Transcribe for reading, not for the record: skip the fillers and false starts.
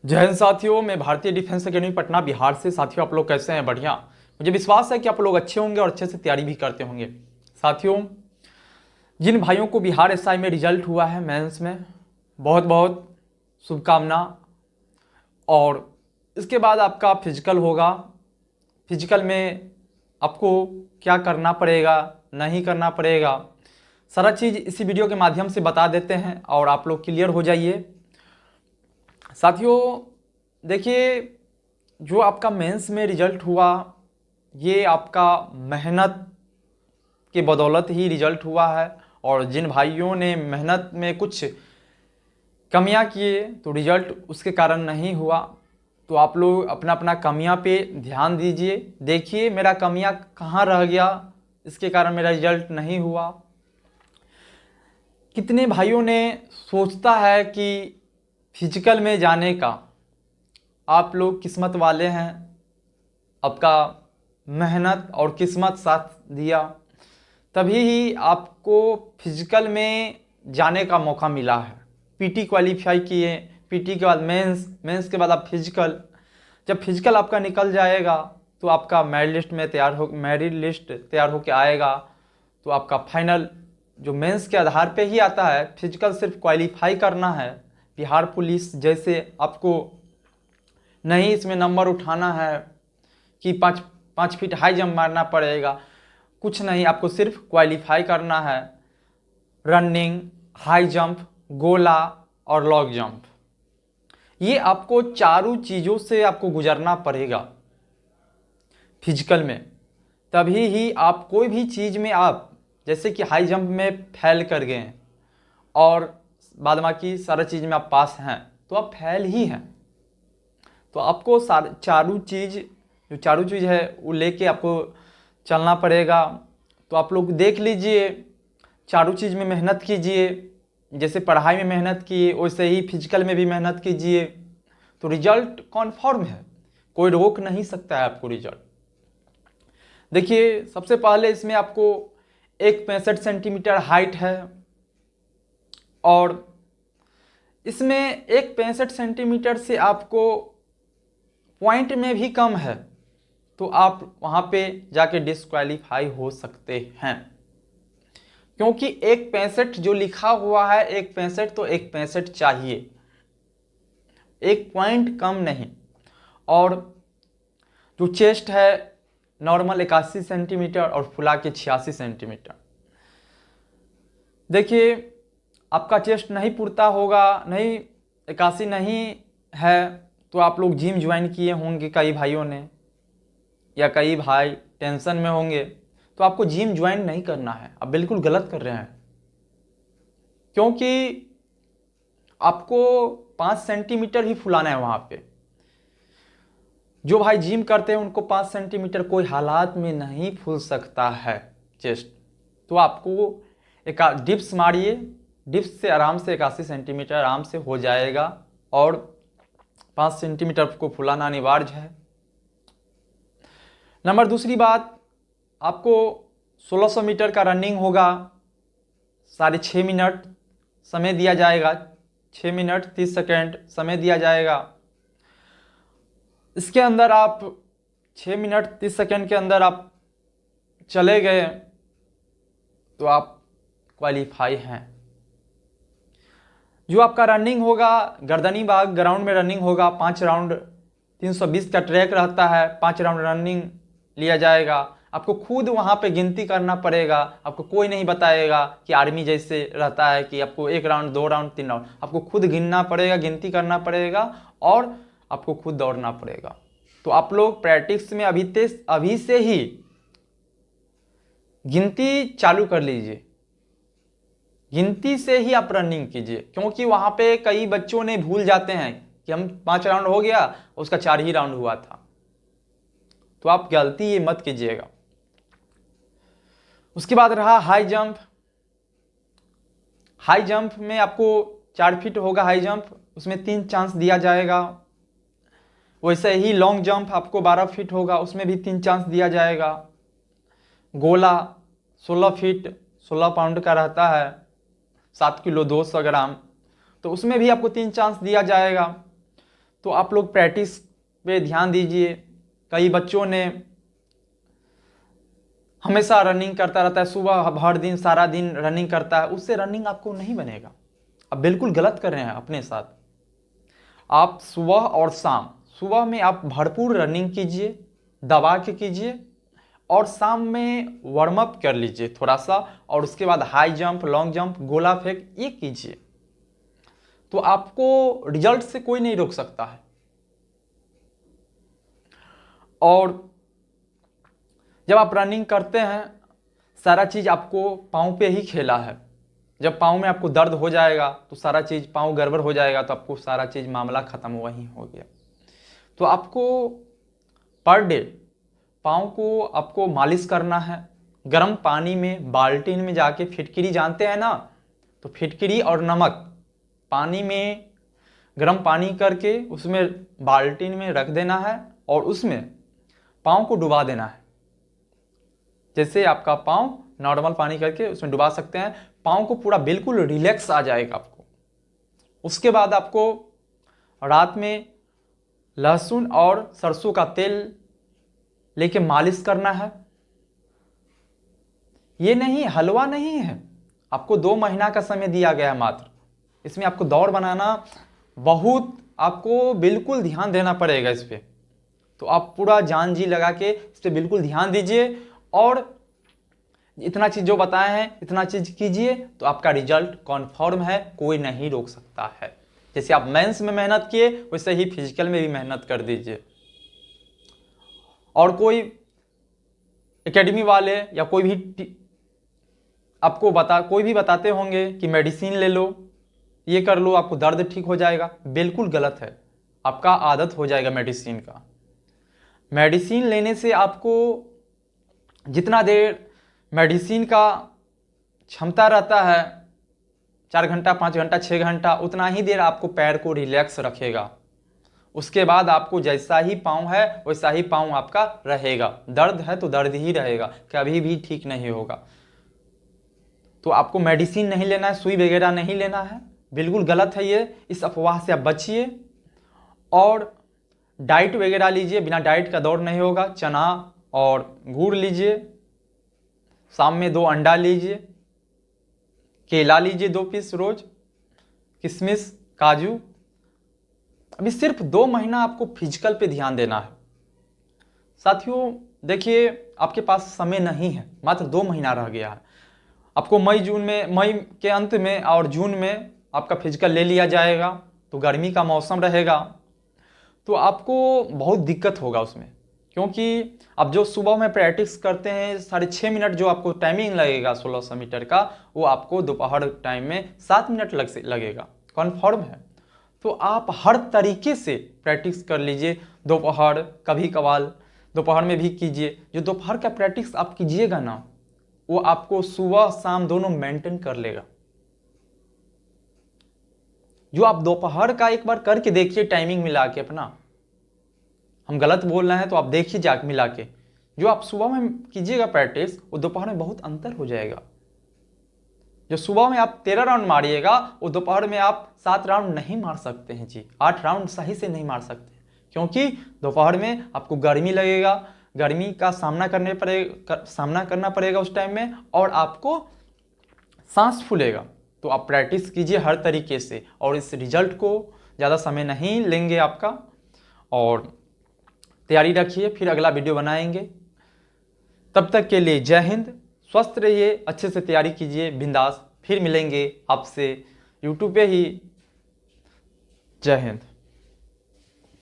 जय हिंद साथियों, मैं भारतीय डिफेंस एकेडमी पटना बिहार से। साथियों, आप लोग कैसे हैं? बढ़िया। मुझे विश्वास है कि आप लोग अच्छे होंगे और अच्छे से तैयारी भी करते होंगे। साथियों, जिन भाइयों को बिहार एसआई में रिजल्ट हुआ है मेंस में, बहुत बहुत शुभकामना। और इसके बाद आपका फिजिकल होगा। फिजिकल में आपको क्या करना पड़ेगा, नहीं करना पड़ेगा, सारा चीज़ इसी वीडियो के माध्यम से बता देते हैं और आप लोग क्लियर हो जाइए। साथियों देखिए, जो आपका मेंस में रिजल्ट हुआ, ये आपका मेहनत के बदौलत ही रिजल्ट हुआ है। और जिन भाइयों ने मेहनत में कुछ कमियां किए तो रिजल्ट उसके कारण नहीं हुआ। तो आप लोग अपना अपना कमियां पे ध्यान दीजिए। देखिए मेरा कमियां कहाँ रह गया, इसके कारण मेरा रिजल्ट नहीं हुआ। कितने भाइयों ने सोचता है कि फिजिकल में जाने का, आप लोग किस्मत वाले हैं, आपका मेहनत और किस्मत साथ दिया, तभी ही आपको फिजिकल में जाने का मौका मिला है। पीटी क्वालिफाई किए, पीटी के बाद मेंस, मेंस के बाद आप फिजिकल। जब फिजिकल आपका निकल जाएगा तो आपका मेरिट लिस्ट तैयार होकर आएगा। तो आपका फाइनल जो मेंस के आधार पे ही आता है, फिजिकल सिर्फ क्वालिफाई करना है। बिहार पुलिस जैसे आपको नहीं इसमें नंबर उठाना है कि 5 फीट हाई जंप मारना पड़ेगा, कुछ नहीं, आपको सिर्फ क्वालिफाई करना है। रनिंग, हाई जंप, गोला और लॉन्ग जंप, ये आपको चारों चीज़ों से आपको गुजरना पड़ेगा फिजिकल में। तभी ही आप कोई भी चीज़ में, आप जैसे कि हाई जंप में फेल कर गए हैं और बाद बाकी सारा चीज़ में आप पास हैं, तो आप फेल ही हैं। तो आपको चारों चीज़, जो चारों चीज़ है वो लेके आपको चलना पड़ेगा। तो आप लोग देख लीजिए, चारों चीज़ में मेहनत कीजिए। जैसे पढ़ाई में मेहनत किए वैसे ही फिजिकल में भी मेहनत कीजिए, तो रिजल्ट कॉन्फर्म है, कोई रोक नहीं सकता है आपको रिजल्ट। देखिए सबसे पहले इसमें आपको 1.65 सेंटीमीटर हाइट है और इसमें 1.65 सेंटीमीटर से आपको पॉइंट में भी कम है, तो आप वहाँ पे जाके डिस्क्वालीफाई हो सकते हैं। क्योंकि 1.65 जो लिखा हुआ है, 1.65 तो 1.65 चाहिए, 1 पॉइंट कम नहीं। और जो चेस्ट है नॉर्मल 81 सेंटीमीटर और फुला के 86 सेंटीमीटर। देखिए आपका चेस्ट नहीं पुरता होगा, नहीं 81 नहीं है, तो आप लोग जिम ज्वाइन किए होंगे कई भाइयों ने, या कई भाई टेंशन में होंगे, तो आपको जिम ज्वाइन नहीं करना है, आप बिल्कुल गलत कर रहे हैं। क्योंकि आपको 5 सेंटीमीटर ही फुलाना है वहाँ पे। जो भाई जिम करते हैं उनको 5 सेंटीमीटर कोई हालात में नहीं फूल सकता है चेस्ट। तो आपको एक डिप्स मारिए, डिप्स से आराम से 81 सेंटीमीटर आराम से हो जाएगा। और 5 सेंटीमीटर को फुलाना अनिवार्य है। नंबर दूसरी बात, आपको 1600 मीटर का रनिंग होगा, 6.5 मिनट समय दिया जाएगा, 6 मिनट 30 सेकेंड समय दिया जाएगा। इसके अंदर आप 6 मिनट 30 सेकेंड के अंदर आप चले गए तो आप क्वालिफाई हैं। जो आपका रनिंग होगा, गर्दनी बाग ग्राउंड में रनिंग होगा, 5 राउंड 320 का ट्रैक रहता है, 5 राउंड रनिंग लिया जाएगा। आपको खुद वहाँ पे गिनती करना पड़ेगा, आपको कोई नहीं बताएगा कि आर्मी जैसे रहता है कि आपको 1 राउंड 2 राउंड 3 राउंड। आपको खुद गिनना पड़ेगा, गिनती करना पड़ेगा और आपको खुद दौड़ना पड़ेगा। तो आप लोग प्रैक्टिस में अभी से ही गिनती चालू कर लीजिए, गिनती से ही आप रनिंग कीजिए। क्योंकि वहाँ पे कई बच्चों ने भूल जाते हैं कि हम 5 राउंड हो गया, उसका 4 ही राउंड हुआ था। तो आप गलती ये मत कीजिएगा। उसके बाद रहा हाई जंप। हाई जंप में आपको 4 फीट होगा हाई जंप, उसमें 3 चांस दिया जाएगा। वैसे ही लॉन्ग जंप आपको 12 फीट होगा, उसमें भी 3 चांस दिया जाएगा। गोला 16 फीट 16 पाउंड का रहता है, 7 किलो 200 ग्राम, तो उसमें भी आपको 3 चांस दिया जाएगा। तो आप लोग प्रैक्टिस पे ध्यान दीजिए। कई बच्चों ने हमेशा रनिंग करता रहता है, सुबह भर दिन सारा दिन रनिंग करता है, उससे रनिंग आपको नहीं बनेगा। आप बिल्कुल गलत कर रहे हैं अपने साथ। आप सुबह और शाम, सुबह में आप भरपूर रनिंग कीजिए, दबा के कीजिए, और शाम में वार्म अप कर लीजिए थोड़ा सा, और उसके बाद हाई जंप, लॉन्ग जंप, गोला फेंक ये कीजिए। तो आपको रिजल्ट से कोई नहीं रोक सकता है। और जब आप रनिंग करते हैं, सारा चीज़ आपको पाँव पे ही खेला है। जब पाँव में आपको दर्द हो जाएगा तो सारा चीज़, पाँव गड़बड़ हो जाएगा तो आपको सारा चीज़ मामला ख़त्म वहीं हो गया। तो आपको पर डे पाँव को आपको मालिश करना है। गर्म पानी में बाल्टी में जाके, फिटकरी जानते हैं ना, तो फिटकरी और नमक पानी में, गर्म पानी करके उसमें बाल्टी में रख देना है और उसमें पाँव को डुबा देना है। जैसे आपका पाँव नॉर्मल पानी करके उसमें डुबा सकते हैं, पाँव को पूरा बिल्कुल रिलैक्स आ जाएगा आपको। उसके बाद आपको रात में लहसुन और सरसों का तेल लेके मालिश करना है। ये नहीं, हलवा नहीं है, आपको 2 महीना का समय दिया गया है मात्र। इसमें आपको दौड़ बनाना बहुत, आपको बिल्कुल ध्यान देना पड़ेगा इस पर। तो आप पूरा जान जी लगा के इस पर बिल्कुल ध्यान दीजिए, और इतना चीज़ जो बताए हैं इतना चीज़ कीजिए तो आपका रिजल्ट कॉन्फर्म है, कोई नहीं रोक सकता है। जैसे आप मेंस में मेहनत किए वैसे ही फिजिकल में भी मेहनत कर दीजिए। और कोई एकेडमी वाले या कोई भी आपको कोई भी बताते होंगे कि मेडिसिन ले लो, ये कर लो, आपको दर्द ठीक हो जाएगा, बिल्कुल गलत है। आपका आदत हो जाएगा मेडिसिन का। मेडिसिन लेने से आपको जितना देर मेडिसिन का क्षमता रहता है, 4 घंटा, 5 घंटा, 6 घंटा, उतना ही देर आपको पैर को रिलैक्स रखेगा। उसके बाद आपको जैसा ही पाँव है वैसा ही पाँव आपका रहेगा। दर्द है तो दर्द ही रहेगा, कभी भी ठीक नहीं होगा। तो आपको मेडिसिन नहीं लेना है, सुई वगैरह नहीं लेना है, बिल्कुल गलत है ये। इस अफवाह से आप बचिए और डाइट वगैरह लीजिए। बिना डाइट का दौड़ नहीं होगा। चना और गुड़ लीजिए, शाम में 2 अंडा लीजिए, केला लीजिए 2 पीस रोज, किशमिश, काजू। अभी सिर्फ 2 महीना आपको फिजिकल पे ध्यान देना है साथियों। देखिए आपके पास समय नहीं है, मात्र 2 महीना रह गया है। आपको मई के अंत में और जून में आपका फिजिकल ले लिया जाएगा, तो गर्मी का मौसम रहेगा, तो आपको बहुत दिक्कत होगा उसमें। क्योंकि अब जो सुबह में प्रैक्टिस करते हैं 6.5 मिनट जो आपको टाइमिंग लगेगा 1600 मीटर का, वो आपको दोपहर टाइम में 7 मिनट लगेगा, कन्फर्म है। तो आप हर तरीके से प्रैक्टिस कर लीजिए। दोपहर, कभी कभार दोपहर में भी कीजिए। जो दोपहर का प्रैक्टिस आप कीजिएगा ना, वो आपको सुबह शाम दोनों मेंटेन कर लेगा। जो आप दोपहर का एक बार करके देखिए टाइमिंग मिला के अपना, हम गलत बोल रहे हैं तो आप देखिए जाके मिला के। जो आप सुबह में कीजिएगा प्रैक्टिस, वो दोपहर में बहुत अंतर हो जाएगा। जो सुबह में आप 13 राउंड मारिएगा, वो दोपहर में आप 7 राउंड नहीं मार सकते हैं जी, 8 राउंड सही से नहीं मार सकते, क्योंकि दोपहर में आपको गर्मी लगेगा, गर्मी का सामना करना पड़ेगा उस टाइम में, और आपको सांस फूलेगा। तो आप प्रैक्टिस कीजिए हर तरीके से, और इस रिजल्ट को ज़्यादा समय नहीं लेंगे आपका, और तैयारी रखिए। फिर अगला वीडियो बनाएंगे। तब तक के लिए जय हिंद, स्वस्थ रहिए, अच्छे से तैयारी कीजिए, बिंदास। फिर मिलेंगे आपसे यूट्यूब पे ही। जय हिंद।